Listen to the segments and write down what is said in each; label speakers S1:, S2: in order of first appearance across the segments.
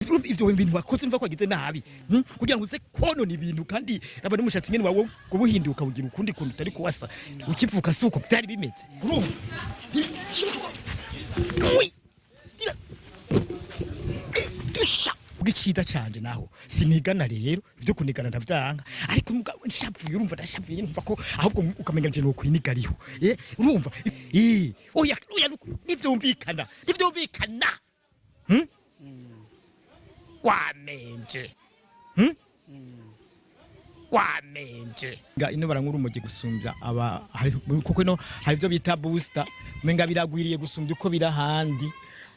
S1: ivyo bintu wakoze mva kwagize nabi kugira ngo uze konona ibintu kandi raba n'umushatsi nyene wawe kubuhinduka ugira ukundi kuntu utari kuwasa ukivuka suko byari bimeze urumva bw'icida canje naho sinigana rero ivyo kunigana ndavyanga ariko mugabo nshavuye urumva ndashavuye numva ko ahubwo ukamenya nje no kwinigariho urumva oya nivyumvikana wamenje wamenje ino barankuru urumogi gusumbya aba hari kuko no hari byo bita booster menga biragwiriye gusumbya uko birahandi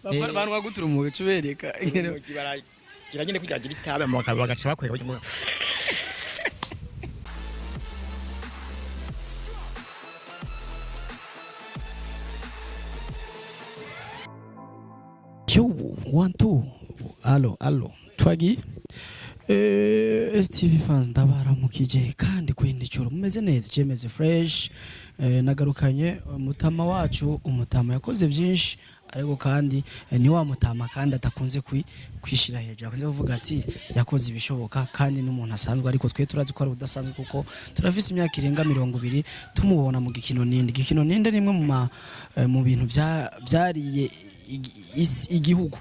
S2: abantu bagutura umuwe cubereka
S1: kiranyene kugira itabe mu bagaca bakwega
S2: Yo 1 2 allo twagi STV fans ndabaramukije kandi kwindi curo mumeze neza cemeze fresh nagarukanye mutama wacu umutama yakoze byinshi ariko kandi ni wa mutama kandi atakunze kwishira hejuru akunze kuvuga ati yakoze ibishoboka kandi n'umuntu asanzwe ariko twe turazi ko ari udasanzwe kuko turafise imyaka irenga 20 tumubona mu gikino Ninde nimwe mu bintu byariye igihugu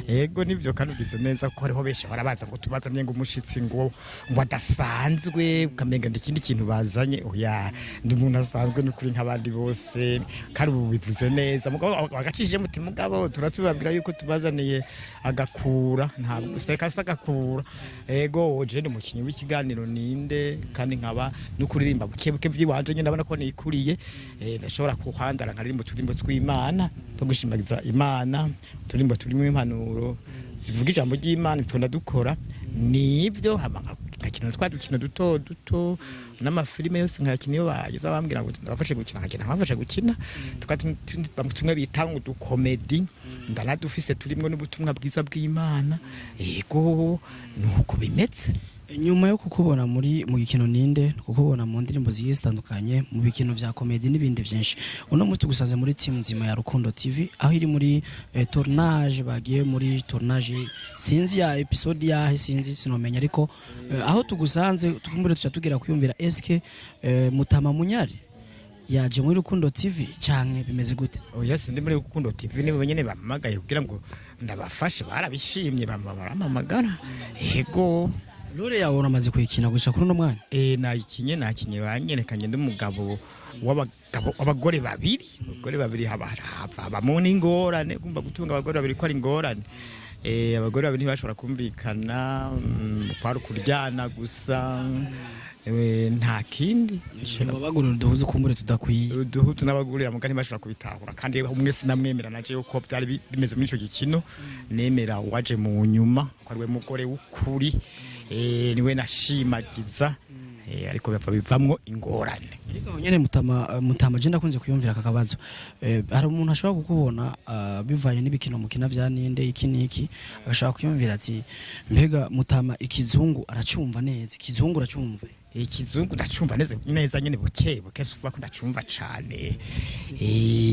S1: ego nivyo kandi ugize neza ko hariho benshi barabaza ngo tubazanye ngo umushitsi ngo wadasanzwe ukamenga ndikindi kintu bazanye oya ndi umuntu asanzwe n'ukuri nk'abandi bose kandi ubu bivuze neza mugabo bagacishije muti mugabo turatubabwira yuko tubazaniye agakura ntabwo useka agakura ego je ndi mukinyi w'ikiganiro Ninde kandi nkaba n'ukuririmba bukebuke vyiwanje nyine ndabona ko nikuriye ndashobora kuhandara nkaririmbo turimbo tw'Imana to gushimagiza Imana turimbo turimo impanuro zivuga ijambo ry'Imana tunda dukora nivyo hakina twadukina duto n'amafilime yose nkakiniyo bageza bambwira ngo ndabafashe gukina nkakina nkafashe gukina tumwe bitangu du comedy ndanadufise turimwe n'ubutumwa bwiza bw'Imana yego nuko bimetse
S2: nyuma yo kukubona mu gikino Ninde kukubona mu ndirimbo zigiye zitandukanye mu bikino vya comedy n'ibindi byinshi uno musi tugusaze muri team nzima ya Rukundo TV aho iri muri tournage bagiye muri tournage sinzi ya episode ya sinzi sinomenya ariko aho tugusanze tukumbure tugira kuyumvira SK Mutama Munyare yaje muri Rukundo TV canke bimeze gute
S1: oya sindi muri Rukundo TV nibo nyene bamagaye kugira ngo ndabafashe barabishimye baramamagara yego
S2: Lore yawe uramaze kuyikina gusha kuri no mwanya
S1: nakinye banyerekanye ndumugabo w'abagore babiri haba mu n'ingorane kumva gutunga abagore babiri ko ari ingorane abagore babiri ntibashobora kumvikana kwari kuryana gusa nta kindi
S2: abagurira duhuze kumbure tudakwiye
S1: duhuze n'abagurira mugani bashobora kubitahura kandi umwe sinamwemera naje uko byari bimeze muri ico gikino nemera waje mu nyuma ko ari we mugore w'ukuri niwe nashimagiza ariko bapfa bivamwo ingorane
S2: ariko nyene mutama je ndakunze kuyumvira kakabazo hari umuntu ashobora kukubona bivanye n'ibikino mukina vya Ninde iki agashaka kuyumvira ati mbega mutama ikizungu aracumva neza ikizungu aracumva
S1: ikizungu ndacumva neza nyene buke suva ko ndacumva cane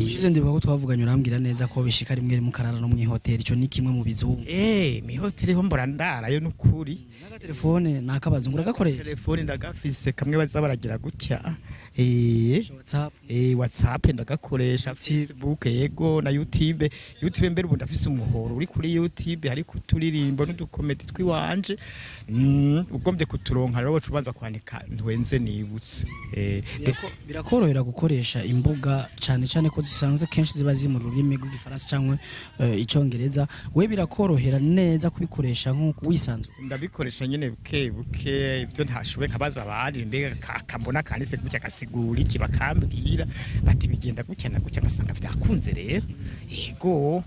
S2: ushize ndibuka ko twavuganye urambwira neza ko bishika rimwe mu karara no mu hotel ico ni kimwe mu bizungu
S1: mi hotel ho mbora ndarayo n'ukuri
S2: naga telefone nakabazungu uragakoresha
S1: telefone ndagafise kamwe baza baragira gutya WhatsApp ndagakoresha Facebook yego na YouTube mbere ubu ndafise umuhoro uri kuri YouTube hari kuturirimbo n'udukomedi twiwanje ugombye kuturonka rero cubanza kwandika ntwenze nibutse
S2: birakorohera gukoresha imbuga cyane ko dusanze kenshi ziba ziri mu rurimi rw'igifaransa cyangwa icongereza we birakorohera neza kubikoresha nk'uko wisanzwe
S1: ndabikoresha nyene buke ibyo ntashoboye nkabaza abandi mbega akambona kanditse gutya kasigura iki bakambwira bati bigenda gutya na gutya ngasanga byakunze rero yego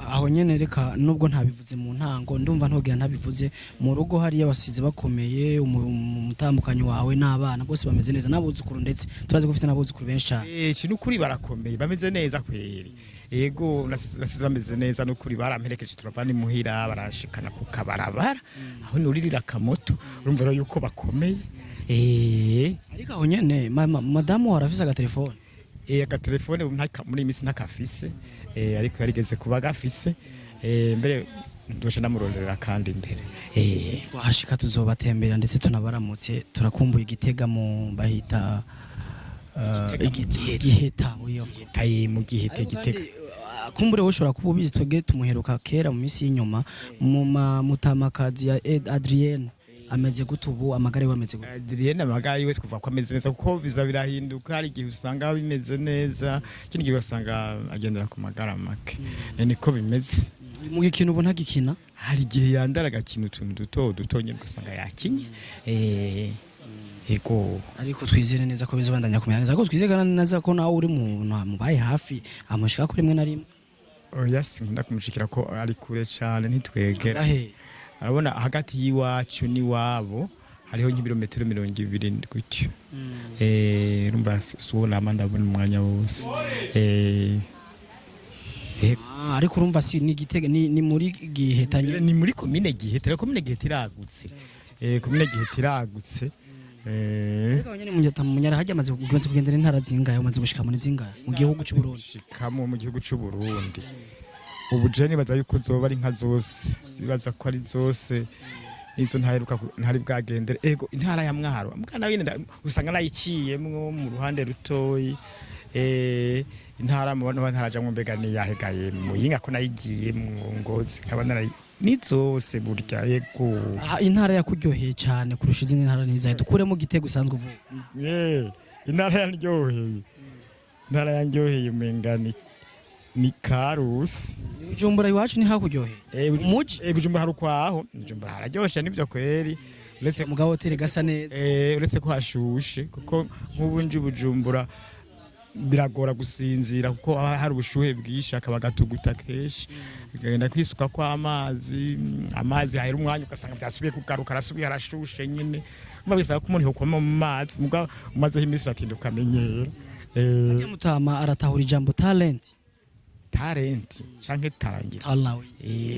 S2: aho nyene reka nubwo ntabivuze mu ntango ndumva ntogira ntabivuze mu rugo hari abasize bakomeye umutambukanyi wawe n'abana bose bameze neza nabuzukuru ndetse turazi ko ufite nabuzukuru benshi cyane
S1: kino kuri barakomeye bameze neza kweri yego nasize bameze neza no kuri baramperekeje turavana imuhira barashikana ku kabarabara aho nuririra kamoto urumva rero yuko bakomeye
S2: ariko aho nyene madamu warafise agatelefone
S1: agatelefone muri imisi ntakafise ariko yarigeze kuba gafise mbere ndoshe namurondera kandi imbere
S2: twahashika tuzobatembera ndetse tunabaramutse turakumbuye igitega mu bahita igiheta
S1: mu gihete gitega
S2: kumbure woshobora kuba ubizi twebwe tumuheruka kera mu minsi y'inyuma mu mutamakazi ya Adrienne ameze gute ubu amagara yiwe ameze gute
S1: Adrienne amagara yiwe twuva ko ameze neza kuko biza birahinduka hari igihe usanga bimeze neza ikindi gihe usanga agendera ku magara make niko bimeze
S2: mu gikintu ubu ntagikina
S1: hari igihe yandara agakina utuntu duto nyine ugasanga yakinye ego
S2: ariko twizere neza ko bizobandanya kumera neza ko twizere neza ko nawe uri mu baye hafi amushika ko rimwe na rimwe
S1: oya sinkunda kumushikira ko ari kure cyane ntitwegera arabona hagati y'iwacu n'iwabo hariho nk'ibirometero 20 gutyo rumba subona ndabona umwanya wose
S2: ariko urumva si ni Gitega ni muri Giheta
S1: ni muri komine Giheta komine Giheta iragutse komine Giheta iragutse
S2: ariko nyene Munyare hajya amaze kugendera intara zingaye amaze gushika muri zingaye mu gihugu cy'u Burundi
S1: shikamo mu gihugu cy'u Burundi ubu jeni baza yuko zoba ari nka zose bibaza ko ari zose nizo ntari bwagendere ego intara ya Mwaro mukana wine usanga nayiciyemwo mu ruhande rutoyi intara mu bantu bantarajamwe mbega ni yahegaye mu yinga ko nayigiye mu Ngozi nkaba nizose burya yego
S2: intara yakuryoheye cyane kurusha izindi ntara nizaye dukuremo Gitega usanzwe uvuga
S1: intara yanryoheye umengani ni Karusi
S2: Bujumbura iwacu ni hakuryoheye umuji
S1: Bujumbura harukwaho Bujumbura hararyoshe nivyo kweri uretse
S2: mu hotel gasa neza
S1: uretse ko hashushe kuko nk'ubunji Bujumbura biragora gusinzira kuko hari ubushuhe bwishi akaba gatuguta keshi genda kwisuka kwa amazi hahera umwanya ugasanga byasubiye kugaruka arasubiye arashushe nyine mabisaba ko umuntu yokoma mu mazi muga umazeho iminsi batinduka amenyera
S2: Mutama aratahura ijambo talent
S1: canke tarangira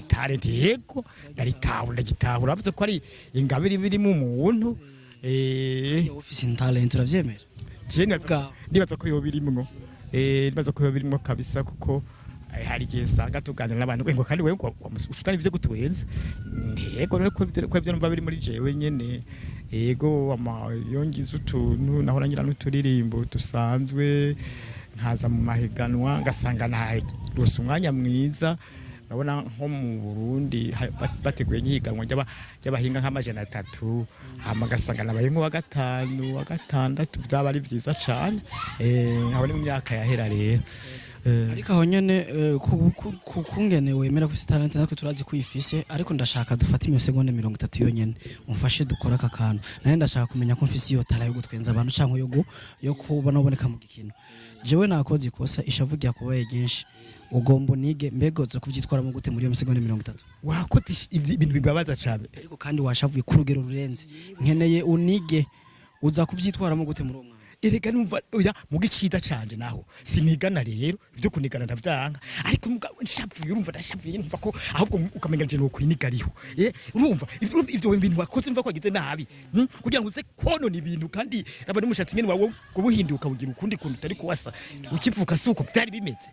S1: talent yego ndagitahura avuze ko ari ingabiri biri mu muntu
S2: office talent uravyemera
S1: ndibaza ko yobirimwo kabisa kuko hari igihe sanga tuganira n'abantu ngo kandi wewe ufitanye ivyo gutwenza yego ko ivyo numva biri muri jewe nyene yego yongize utuntu nahora ngira n'uturirimbo dusanzwe nkaza mu mahiganwa ngasanga nahose umwanya mwiza urabona nko mu Burundi bateguye nk'ihiganwa ry'abahinga nk'300 hama gasanga nabaye nko wa gatandatu byaba ari byiza cyane aho ni mu myaka yahera rero
S2: ariko aho nyene kungene wemera ko talent natwe turazi kwifise ariko ndashaka dufata imisegonde 30 yonyene umfashe dukora aka kantu naye ndashaka kumenya ko mfise iyo tara yo gutwenza abantu canke yo kuba noboneka mu gikino jewe nakoze ikosa ishavu rya kubaye byinshi ugomba nige mbego zo kuvyitwara mu gute muri iyo misegonde 30
S1: wakoze ibintu bibabaza cyane
S2: ariko kandi washavuye ku rugero rurenze nkeneye unige uza kuvyitwara mu gute muri uwo
S1: erega numva oya mugicida canje naho sinigana rero byo kunigana ndavyanga ariko nshavuye urumva ndashavuye numva ko ahubwo ukamenya nje no kwinigariho urumva ivyo bintu wakoze mva kwagize nabi kugira ngo uze konona ibintu kandi raba n'umushatsi nyene wawe kubuhinduka ugira ukundi kuntu utari kuwasa ukivuka suko byari bimeze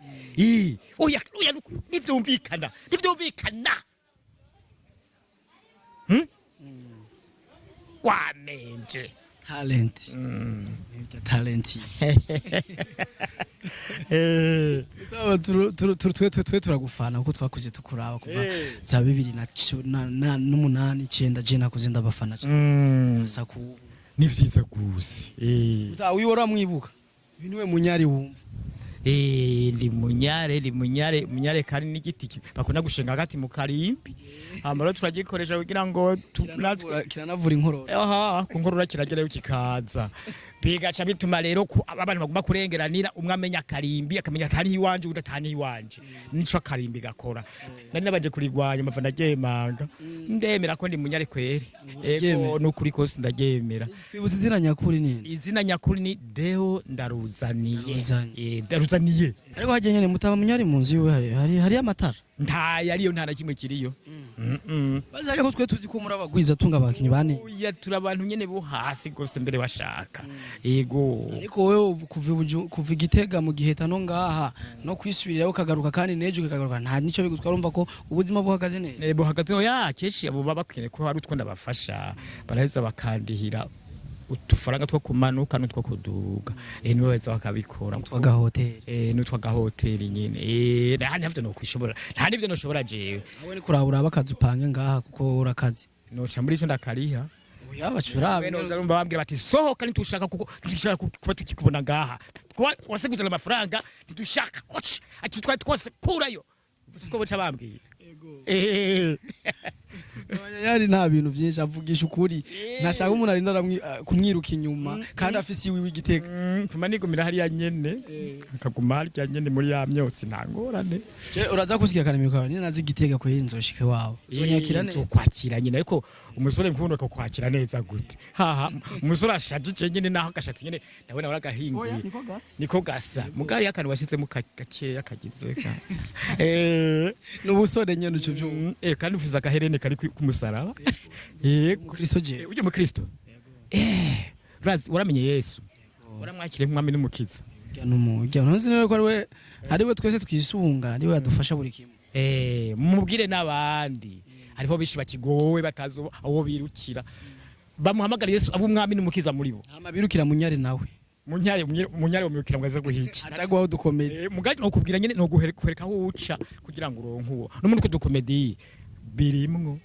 S1: oya nivyumvikana wamenje
S2: talent twe turagufana kuko twakuze tukuraba kuva za 2008 9 je nakuze ndabafana saku
S1: ni vyiza gusi
S2: wibora mwibuka ibintu we Munyare wumva
S1: ndi Munyare kandi n'igiti bakunda gushinga hagati mu karimbi amaro turagikoresha kugira ngo
S2: kiranavura inkorora
S1: kunkorora kiragerayo kikaza bigaca bituma rero abantu bagomba kurengeranira umwe amenya karimbi akamenya atani iwanje udatani iwanje nico karimbi gakora nari nabaje kurigwanya mava ndagemanga ndemera ko ndi Munyare kweri ego nukuri kose ndagemera
S2: twibuze izina nyakuri
S1: ni Deo Ndaruzaniye
S2: ariko hajye nyene mutaba Munyare mu nzu yiwe hari amatara
S1: nta yariyo nta na kimwe kiriyo
S2: bazaje ko twe tuzi ko muri abagwiza tunga abakinyi bane
S1: oya turi abantu nyene bo hasi gose mbere bashaka yego
S2: ariko wewe kuva igitega mu giheta no ngaha no kwisubirira ukagaruka kandi nejo ukagaruka nta nico bigutwara urumva ko ubuzima buhagaze neza
S1: buhagaze oya keshi abo baba bakwiriye ko hari utwo ndabafasha baraheza bakandihira utufaranga two kumanuka n'utwo kuduga niwe wese bakabikora
S2: twaga hotel
S1: n'utwaga hotel nyine nta navyo no kwishobora nta nivyo no shobora jewe
S2: awe ni kurabura abakazi upange ngaha kuko urakazi
S1: noca muri ico ndakariha
S2: oya bacurabe
S1: urumva bambwira bati sohoka nitushaka kuko ntushaka kuba tukikubona ngaha wasegutana amafaranga nitushaka ati twose kurayo siko boca bambwira
S2: yari nta bintu byinshi avugisha ukuri ntashaka umuntu arinda kumwiruka inyuma kandi afise iwi w'igitega
S1: tuma nigumira hariya nyene akaguma hariya nyene muri ya myotsi ntangorane
S2: uraza kusiga kanimiro kawe ninazi igitega ko yinzoshike wawe uzonyakira neza
S1: kwakira nyine ariko umusore mvuno ko kwakira neza gute haha umusore ashajije nyene naho agashatse nyene ndabona waragahinguye niko gasa mugari yakani washizemo gakeya kagize
S2: n'ubusore nyene uco
S1: kandi ufiza agaherene kari kumusaraba
S2: Kristo je
S1: uje mu Kristo uramenye Yesu uramwakire nk'umwami n'umukiza
S2: n'umujya ntuzi nero ko ari we twese twisunga ari we adufasha buri kimwe
S1: mubwire n'abandi hariho bishi bakigowe batazo abo birukira bamuhamagara Yesu abo umwami n'umukiza muri bo
S2: amabirukira munyare nawe
S1: munyare umubikira ngo aze guhica
S2: acagwaho dukomedi
S1: mugaje no kubwira nyene no guhereka aho uca kugira ngo uronke uwo no muri ko dukomedi birimwo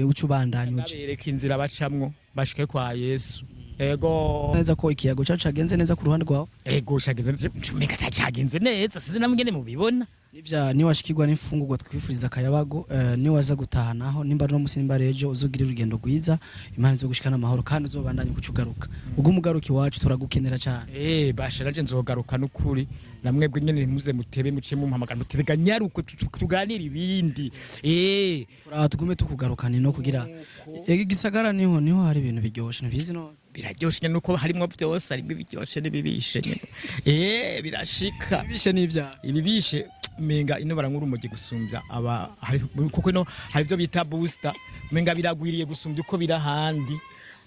S2: ucubandanye
S1: bereka inzira bacamwo bashike kwa Yesu ego
S2: neza ko ikiyago cyacu cagenze neza ku ruhande rwawe
S1: cagenze mega cagenze neza size namugene mubibona
S2: nivya ni washikirwa n'imfungurwa twifuriza akayabago ni waza gutahanaho nimba no musi nimba rejo uzogira urugendo rwiza imana zo gushikana amahoro kandi uzobandanye kucugaruka ubwo umugaruki wacu turagukenera cyane
S1: basharaje nzogaruka n'ukuri namwebwe nyene muze mutebe muce mu mpamagara muterega nyaruko tuganira ibindi
S2: tugume tukugarukana no kugira igisagara niho hari ibintu biryoshe ntibizi no
S1: biraryoshe nyene nuko harimo byose harimo ibiryoshe n'ibibishe nyene birashika
S2: ibibishe n'ivya
S1: ibibishe menga ino barankuru urumogi gusumbya aba hari kuko no hari byo bita booster menga biragwiriye gusumbya uko birahandi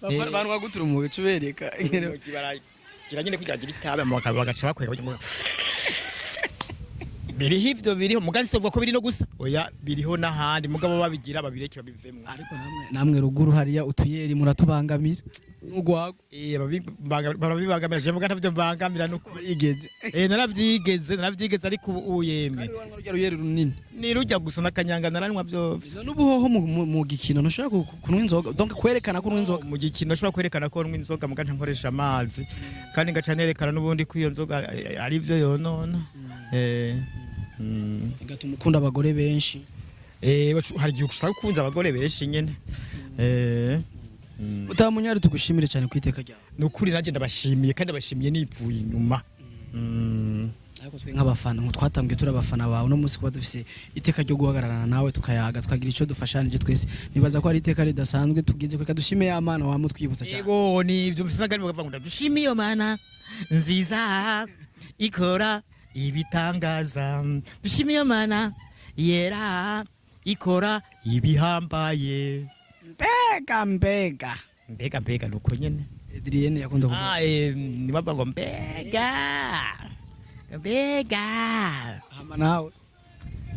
S2: abantu bagutura umuge cubereka
S1: kiranyene kugira itabe bagaca bakwega biriho ivyo biriho mugazi sovuga ko biri no gusa oya biriho n'ahandi mugabo babigira babireke babivemwe
S2: ariko namwe ruguru hariya utuyeri muratubangamira n'ugwago
S1: barabibangamira je muga ntavyo mbangamira nuko
S2: igeze
S1: naravyigeze ariko uyemwe
S2: rujya ruyeri runini
S1: ni rujya gusa nakanyanga naranwa byo
S2: n'ubuhoho mu gikino ntushaka kunwa inzoga donc kwerekana ko unwa inzoga
S1: mu gikino nshobora kwerekana ko unwa inzoga muga nkoresha amazi kandi ngaca nerekana n'ubundi ko iyo nzoga ari byo yonona
S2: igatuma ukunda abagore benshi
S1: hari igihe usanga ukunze abagore benshi nyene
S2: utamunyari tugushimire cyane kwiteka ryawe
S1: nukuri nanjye ndabashimiye kandi abashimiye nivuye inyuma
S2: ariko twe nk'abafana ngo twatambwe turi abafana bawe no munsi kuba dufise iteka ryo guhagararana nawe tukayaga tukagira ico dufashanije twese nibaza ko ari iteka ridasanzwe tugize ko dushime ya mana wa mutwibutsa cyane
S1: yego ni ibyo bisanga bivuga ngo dushime iyo mana nziza ikora ibitangaza dushime iyo mana yera ikora ibihambaye mbega nuko nyene
S2: Adrienne yakunda kuvuga
S1: ni baba ngo mbega
S2: ama nawe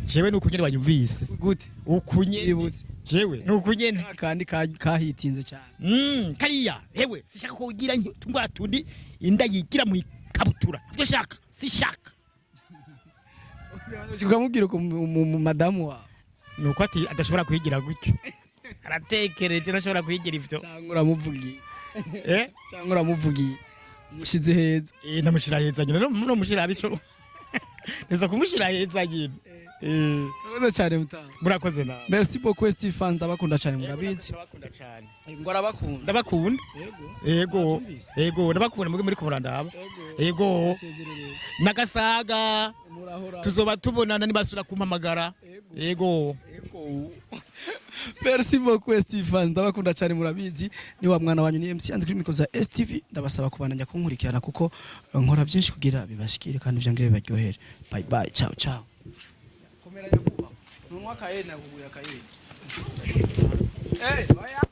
S1: jewe nuko nyene wanyumvise
S2: gute
S1: ukunyene jewe nuko nyene
S2: kandi kahitinze cyane
S1: kariya hewe sishaka ko ugira tungwa tundi inda yigira mu ikabutura byo shaka sishaka
S2: ukamubwira ko madamu wa
S1: nuko ati adashobora kuhigira gutyo aratekereje nashobora kuhigira ivyo
S2: cyangwa uramuvugiye cyangwa uramuvugiye mushize heza
S1: ndamushira heza nyine no mushira abisho neza kumushira heza nyine
S2: murakoze cyane mutaha
S1: murakoze na
S2: merci beaucoup Stefan ndabakunda cyane murabizi
S1: ndabakunda cyane
S2: ngo arabakunda
S1: ndabakunda yego ndabakunda muri kumurandaba yego nagasaga tuzoba tubonana nibasura kumpamagara yego
S2: merci beaucoup Stefan ndabakunda cyane murabizi ni wa mwana wanyu ni MC Anzi kuri mikoza STV ndabasaba kubandanya kunkurikirana kuko nkora byinshi kugira bibashikire kandi byangire bibaryohere bye bye ciao ciao kamera nyakubahwa nunwa kaye nakuguya kaye oya